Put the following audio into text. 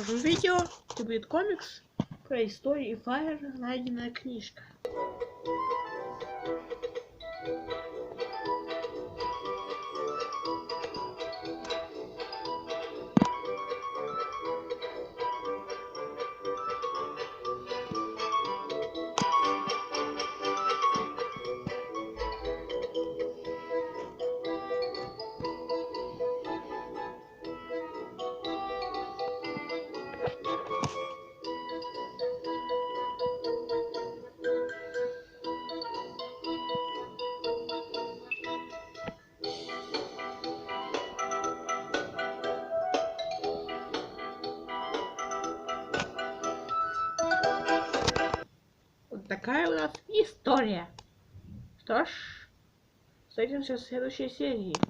продолжим видео. Это будет комикс про историю Fire, найденная книжка. Вот такая у нас история. Что ж, встретимся в следующей серии.